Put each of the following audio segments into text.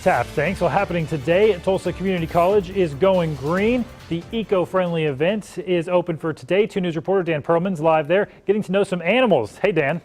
Taft, thanks. Well, happening today at Tulsa Community College is Going Green. The eco-friendly event is open for today. 2 News reporter Dan Perlman's live there, getting to know some animals. Hey, Dan.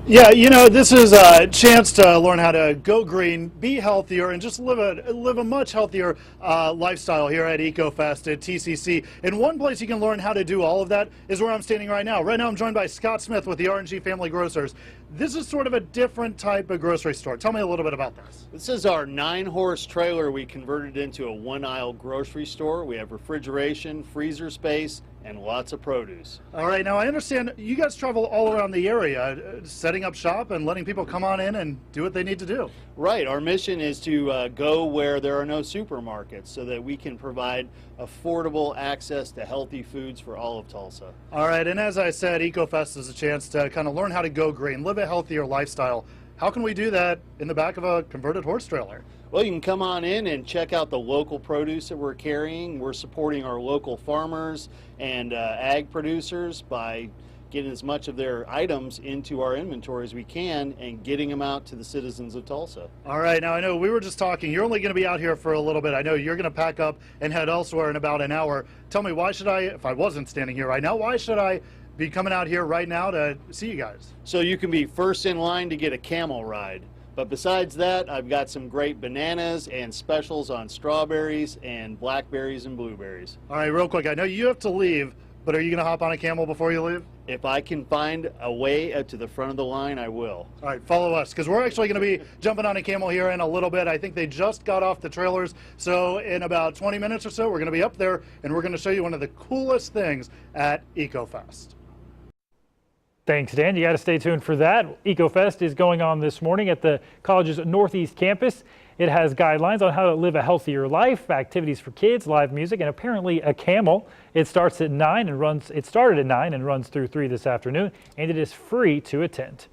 Yeah, you know, this is a chance to learn how to go green, be healthier, and just live a much healthier lifestyle here at EcoFest at TCC. And one place you can learn how to do all of that is where I'm standing right now. Right now I'm joined by Scott Smith with the R&G Family Grocers. This is sort of a different type of grocery store. Tell me a little bit about this. This is our 9-horse trailer we converted into a 1-aisle grocery store. We have refrigeration, freezer space, and lots of produce. All right, now I understand you guys travel all around the area, setting up shop and letting people come on in and do what they need to do. Right, our mission is to go where there are no supermarkets so that we can provide affordable access to healthy foods for all of Tulsa. All right, and as I said, EcoFest is a chance to kind of learn how to go green, live a healthier lifestyle. How can we do that in the back of a converted horse trailer? Well, you can come on in and check out the local produce that we're carrying. We're supporting our local farmers and ag producers by getting as much of their items into our inventory as we can and getting them out to the citizens of Tulsa. All right, now I know we were just talking, you're only going to be out here for a little bit. I know you're going to pack up and head elsewhere in about an hour. Tell me, why should I, if I wasn't standing here right now, why should I be coming out here right now to see you guys? So you can be first in line to get a camel ride. But besides that, I've got some great bananas and specials on strawberries and blackberries and blueberries. All right, real quick, I know you have to leave, but are you going to hop on a camel before you leave? If I can find a way to the front of the line, I will. All right, follow us, because we're actually going to be jumping on a camel here in a little bit. I think they just got off the trailers, so in about 20 minutes or so, we're going to be up there, and we're going to show you one of the coolest things at EcoFest. Thanks, Dan. You got to stay tuned for that. EcoFest is going on this morning at the college's Northeast campus. It has guidelines on how to live a healthier life, activities for kids, live music, and apparently a camel. It starts at 9 and runs. It started at 9 and runs through 3 this afternoon, and it is free to attend.